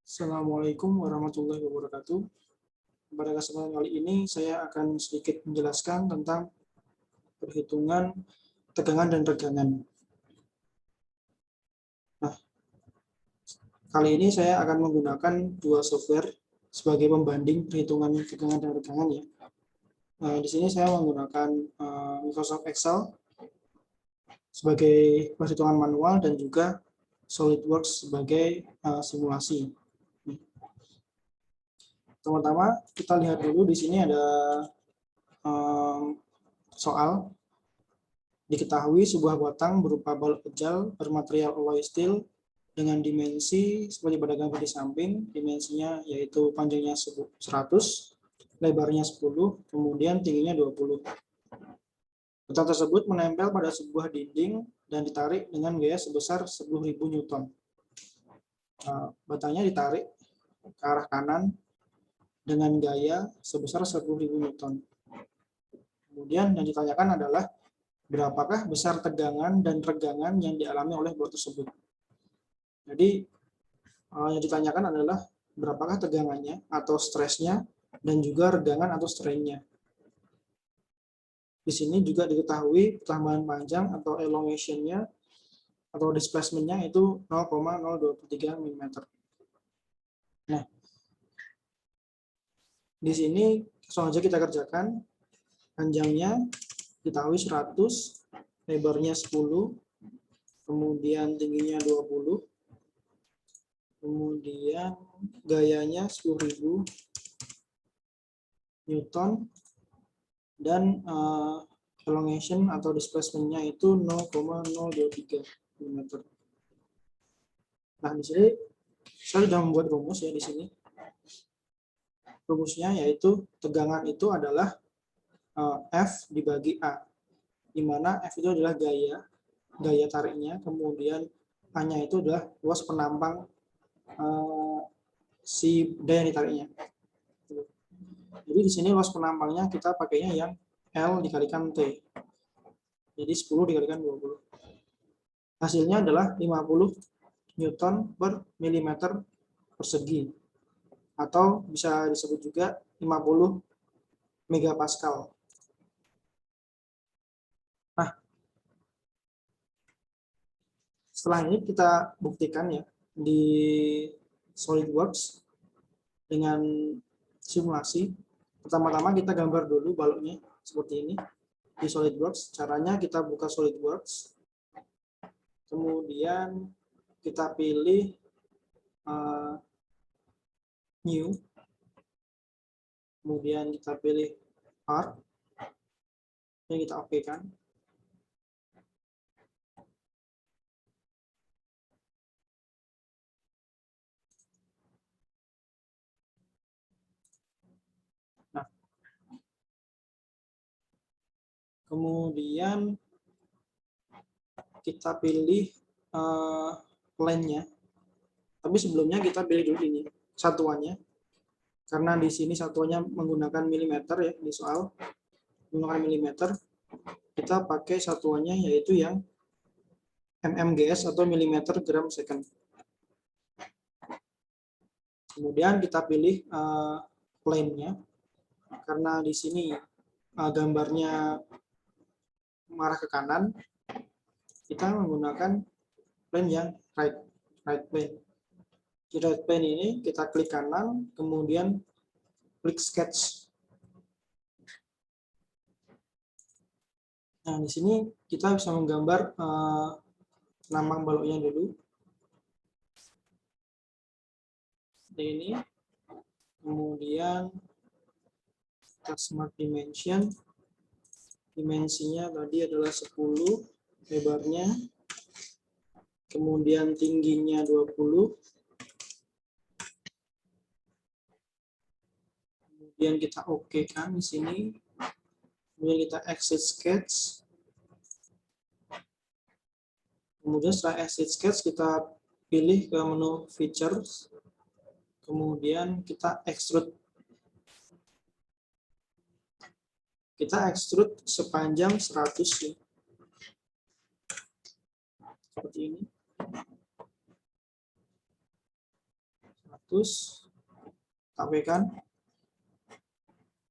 Assalamualaikum warahmatullahi wabarakatuh. Pada kesempatan kali ini saya akan sedikit menjelaskan tentang perhitungan tegangan dan regangan. Nah, kali ini saya akan menggunakan dua software sebagai pembanding perhitungan tegangan dan regangan ya. Di sini saya menggunakan Microsoft Excel sebagai perhitungan manual dan juga SolidWorks sebagai simulasi. Pertama-tama kita lihat dulu di sini ada soal. Diketahui sebuah batang berupa balok pejal bermaterial alloy steel dengan dimensi seperti pada gambar di samping, dimensinya yaitu panjangnya 100, lebarnya 10, kemudian tingginya 20. Batang tersebut menempel pada sebuah dinding dan ditarik dengan gaya sebesar 10.000 Newton. Batangnya ditarik ke arah kanan dengan gaya sebesar 10.000 Newton. Kemudian yang ditanyakan adalah berapakah besar tegangan dan regangan yang dialami oleh blok tersebut. Jadi yang ditanyakan adalah berapakah tegangannya atau stresnya dan juga regangan atau strainnya. Di sini juga diketahui pertambahan panjang atau elongation-nya atau displacement-nya itu 0,023 mm. Nah, di sini langsung saja kita kerjakan. Panjangnya diketahui 100, lebarnya 10, kemudian tingginya 20, kemudian gayanya 10.000 Newton, dan elongation atau displacement-nya itu 0,023 mm. Nah, di sini saya sudah membuat rumus ya di sini. Rumusnya yaitu tegangan itu adalah F dibagi A, di mana F itu adalah gaya tariknya, kemudian A-nya itu adalah luas penampang si daya yang ditariknya. Jadi di sini luas penampangnya kita pakainya yang L dikalikan T. Jadi 10 dikalikan 20. Hasilnya adalah 50 Newton per milimeter persegi. Atau bisa disebut juga 50 megapascal. Nah, setelah ini kita buktikan ya di SolidWorks dengan simulasi. Pertama-tama kita gambar dulu baloknya seperti ini di SolidWorks. Caranya kita buka SolidWorks, kemudian kita pilih New, kemudian kita pilih Part, dan kita OK-kan. Nah, kemudian kita pilih plane-nya. Tapi sebelumnya kita pilih dulu ini satuannya. Karena di sini satuannya menggunakan milimeter ya di soal. Menggunakan milimeter, kita pakai satuannya yaitu yang mmgs atau milimeter gram second. Kemudian kita pilih plane-nya. Karena di sini gambarnya mengarah ke kanan, kita menggunakan plane yang right plane. Di right plane ini kita klik kanan, kemudian klik sketch. Nah, di sini kita bisa menggambar lambang baloknya dulu. Ini. Kemudian kita smart dimension. Dimensinya tadi adalah 10, lebarnya. Kemudian tingginya 20. Kemudian kita OK-kan di sini. Kemudian kita exit sketch. Kemudian setelah exit sketch kita pilih ke menu features. Kemudian kita extrude. Kita extrude sepanjang 100 ya. Seperti ini. Terus tampilkan.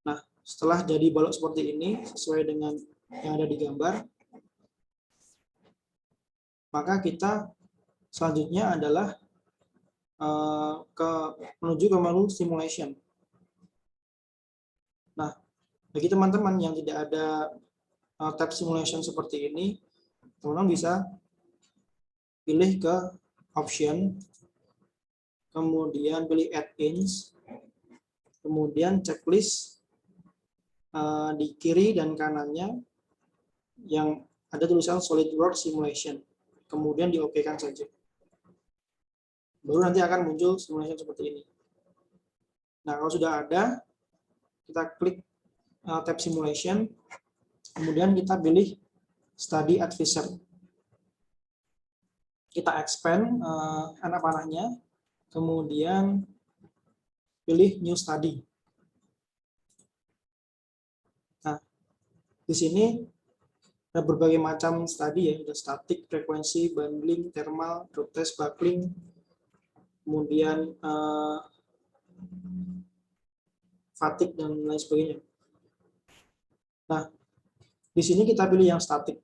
Nah, setelah jadi balok seperti ini sesuai dengan yang ada di gambar, maka kita selanjutnya adalah menuju ke menu simulation. Nah, bagi teman-teman yang tidak ada tab simulation seperti ini, teman-teman bisa pilih ke option, kemudian pilih add-ins, kemudian checklist di kiri dan kanannya yang ada tulisan SolidWorks Simulation, kemudian di OK-kan saja. Baru nanti akan muncul simulation seperti ini. Nah, kalau sudah ada, kita klik tab simulation, kemudian kita pilih study advisor. Kita expand anak panahnya, kemudian pilih new study. Nah, di sini ada berbagai macam study ya, ada static, frekuensi, bundling, thermal, drop test, buckling, kemudian fatigue dan lain sebagainya. Nah, di sini kita pilih yang static.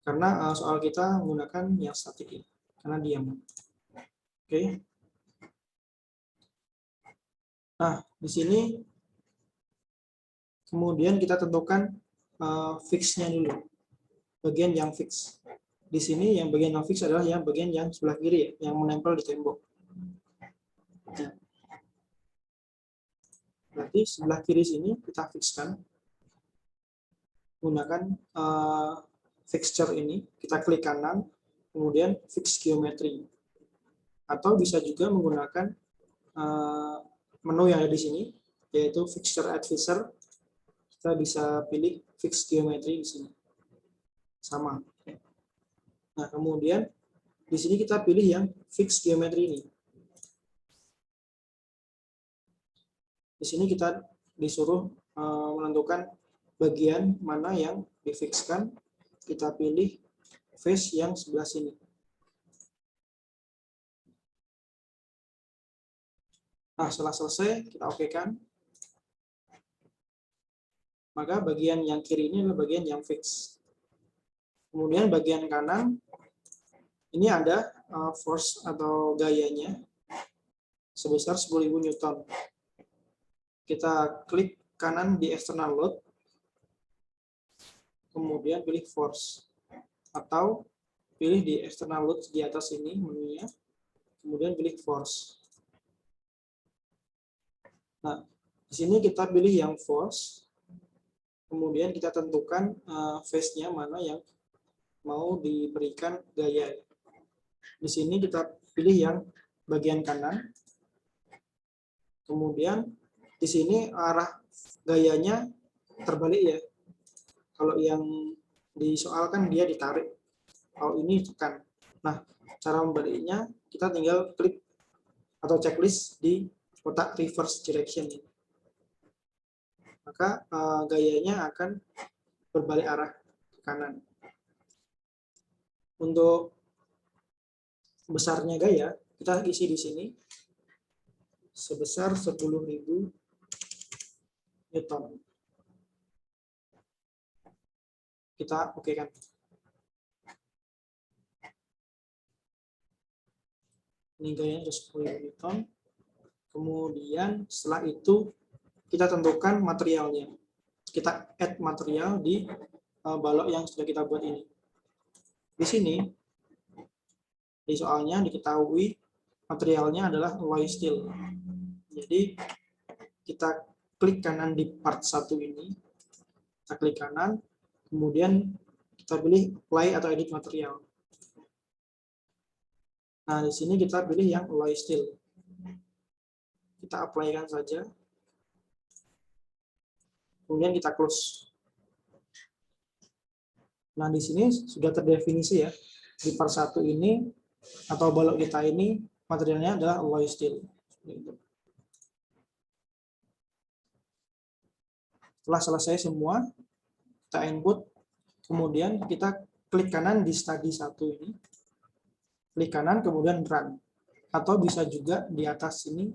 Karena soal kita menggunakan yang static ya, karena diam. Oke. Nah, di sini kemudian kita tentukan fix-nya dulu. Bagian yang fix. Di sini yang bagian yang fix adalah yang bagian yang sebelah kiri ya, yang menempel di tembok. Nah, berarti sebelah kiri sini kita fixkan menggunakan fixture ini, kita klik kanan, kemudian fix geometry. Atau bisa juga menggunakan menu yang ada di sini, yaitu fixture advisor. Kita bisa pilih fix geometry di sini. Sama. Nah, kemudian di sini kita pilih yang fix geometry ini. Di sini kita disuruh menentukan bagian mana yang difixkan. Kita pilih face yang sebelah sini. Nah, setelah selesai, kita OK-kan. Maka bagian yang kiri ini adalah bagian yang fix. Kemudian bagian kanan, ini ada force atau gayanya sebesar 10.000 Newton. Kita klik kanan di external load, kemudian pilih force. Atau pilih di external load di atas ini menunya, kemudian pilih force. Nah, di sini kita pilih yang force, kemudian kita tentukan phase-nya mana yang mau diberikan gaya. Di sini kita pilih yang bagian kanan, kemudian di sini arah gayanya terbalik ya. Kalau yang disoalkan dia ditarik, kalau ini tekan. Nah, cara membaliknya kita tinggal klik atau checklist di kotak reverse direction ini. Maka gayanya akan berbalik arah ke kanan. Untuk besarnya gaya, kita isi di sini sebesar 10.000 Newton. Kita OK-kan. Ini gayanya 10.000 Newton. Kemudian setelah itu kita tentukan materialnya. Kita add material di balok yang sudah kita buat ini. Di sini, di soalnya diketahui materialnya adalah alloy steel. Jadi kita klik kanan di part 1 ini. Kita klik kanan, kemudian kita pilih apply atau edit material. Nah, di sini kita pilih yang alloy steel. Kita apply-kan saja. Kemudian kita close. Nah, di sini sudah terdefinisi ya. Di part 1 ini atau balok kita ini materialnya adalah alloy steel. Setelah selesai semua, kita input, kemudian kita klik kanan di study 1 ini. Klik kanan, kemudian run. atau bisa juga di atas sini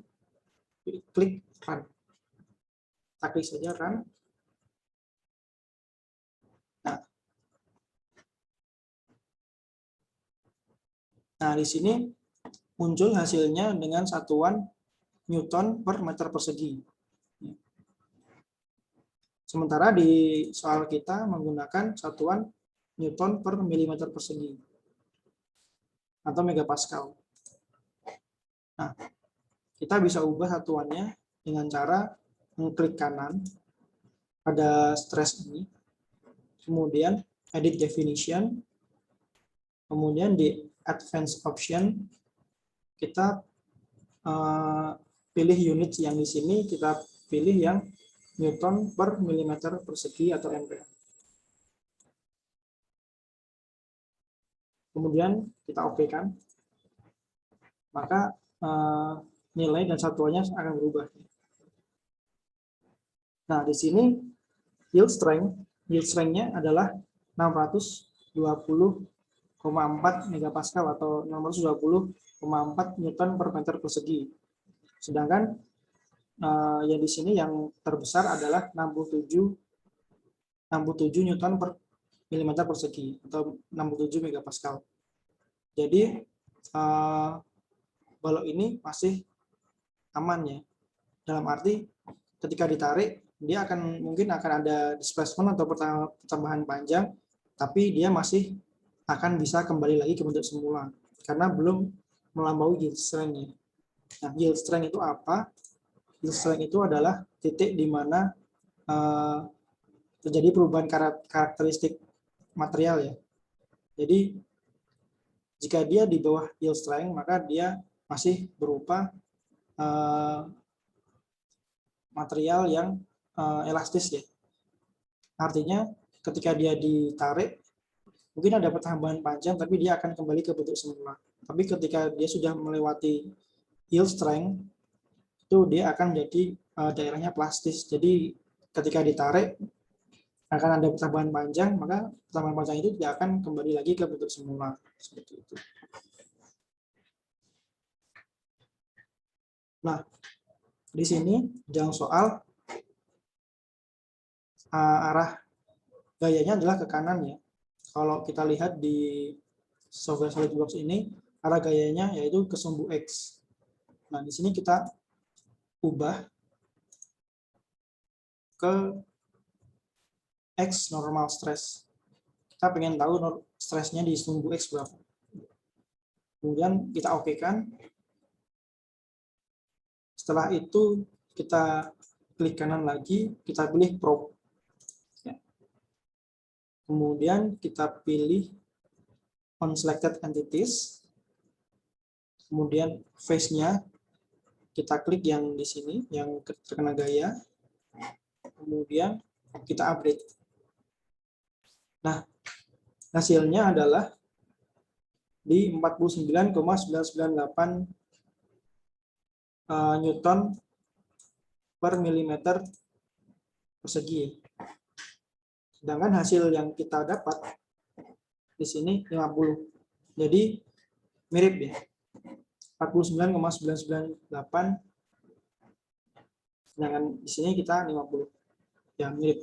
klik run. Kita klik saja run. Nah, di sini muncul hasilnya dengan satuan Newton per meter persegi. Sementara di soal kita menggunakan satuan Newton per milimeter persegi atau megapascal. Nah, kita bisa ubah satuannya dengan cara mengklik kanan pada stress ini, kemudian edit definition, kemudian di advanced option kita pilih unit yang di sini, kita pilih yang Newton per milimeter persegi atau ampere. Kemudian kita OK-kan, maka nilai dan satuannya akan berubah. Nah, di sini yield strength-nya adalah 620,4 megapascal atau 620,4 Newton per meter persegi. Sedangkan yang di sini yang terbesar adalah 67 Newton per milimeter persegi atau 67 megapascal. Jadi balok ini masih aman ya. Dalam arti ketika ditarik dia mungkin akan ada displacement atau pertambahan panjang, tapi dia masih akan bisa kembali lagi ke bentuk semula karena belum melampaui yield strength-nya. Nah, yield strength itu apa? Yield strength itu adalah titik di mana terjadi perubahan karakteristik material ya. Jadi jika dia di bawah yield strength, maka dia masih berupa material yang elastis ya. Artinya ketika dia ditarik, mungkin ada pertambahan panjang, tapi dia akan kembali ke bentuk semula. Tapi ketika dia sudah melewati yield strength, itu dia akan menjadi daerahnya plastis. Jadi ketika ditarik, akan ada pertambahan panjang, maka pertambahan panjang itu tidak akan kembali lagi ke bentuk semula. Seperti itu. Nah, di sini yang soal arah gayanya adalah ke kanan ya. Kalau kita lihat di software SolidWorks ini, arah gayanya yaitu ke sumbu X. Nah, di sini kita ubah ke X normal stress. Kita pengen tahu stresnya di sumbu X berapa. Kemudian kita OK-kan. Setelah itu kita klik kanan lagi, kita pilih probe. Kemudian kita pilih on selected entities. Kemudian face-nya kita klik yang di sini, yang terkena gaya. Kemudian kita update. Nah, hasilnya adalah di 49,998 Newton per milimeter persegi. Sedangkan hasil yang kita dapat di sini 50. Jadi mirip ya. 49,998, sedangkan di sini kita 50. Ya, mirip.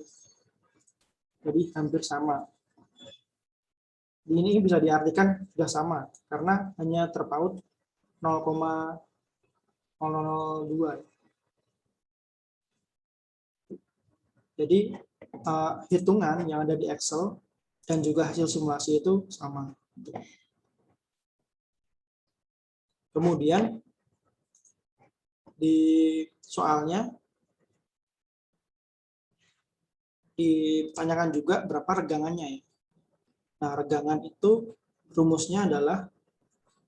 Jadi hampir sama. Ini bisa diartikan sudah sama karena hanya terpaut 0,002. Jadi hitungan yang ada di Excel dan juga hasil simulasi itu sama. Kemudian di soalnya ditanyakan juga berapa regangannya ya. Nah, regangan itu rumusnya adalah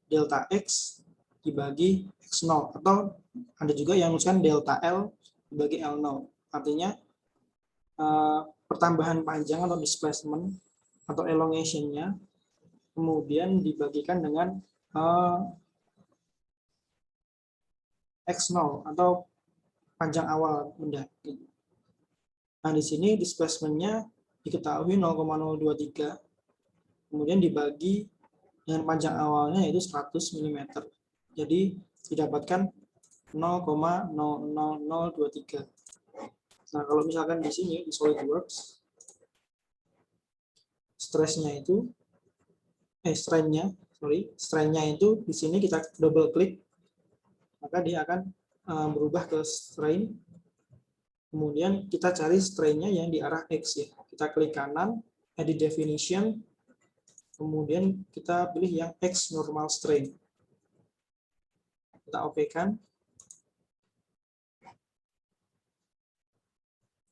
delta X dibagi X0, atau ada juga yang menuliskan delta L dibagi L0. Artinya pertambahan panjang atau displacement atau elongation-nya kemudian dibagikan dengan X0 atau panjang awal benda. Nah, di sini displacement-nya diketahui 0,023, kemudian dibagi dengan panjang awalnya yaitu 100 mm. Jadi didapatkan 0,00023. Nah, kalau misalkan di sini di SolidWorks strainnya itu itu di sini kita double klik, maka dia akan berubah ke strain. Kemudian kita cari strainnya yang di arah X ya. Kita klik kanan, edit definition, kemudian kita pilih yang X normal strain. Kita OK kan.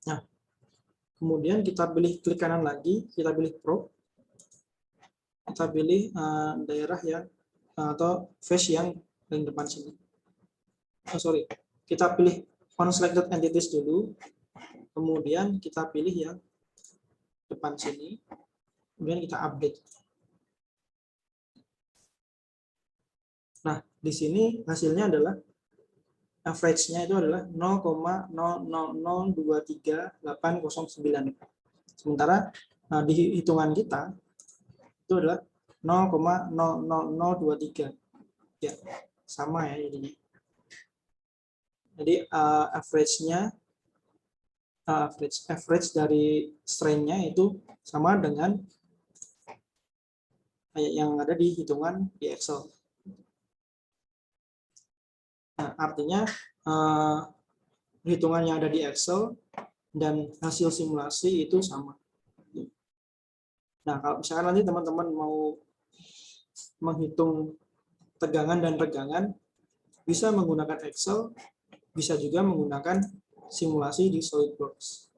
Nah, kemudian kita pilih klik kanan lagi, kita pilih probe, kita pilih daerah yang atau face yang paling depan sini. Kita pilih unselected entities dulu, kemudian kita pilih yang depan sini, kemudian kita update. Nah, di sini hasilnya adalah average-nya itu adalah 0,0023809. Sementara di hitungan kita itu adalah 0,00023. Ya, sama ya jadinya. Jadi average dari strain-nya itu sama dengan yang ada di hitungan di Excel. Nah, artinya hitungan yang ada di Excel dan hasil simulasi itu sama. Nah, kalau misalkan nanti teman-teman mau menghitung tegangan dan regangan, bisa menggunakan Excel, bisa juga menggunakan simulasi di SolidWorks.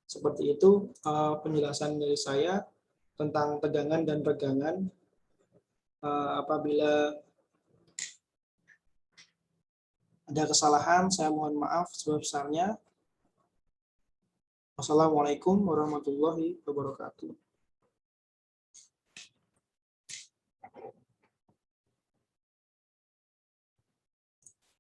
Seperti itu penjelasan dari saya tentang tegangan dan regangan. Apabila ada kesalahan, saya mohon maaf sebesar-besarnya. Wassalamualaikum warahmatullahi wabarakatuh.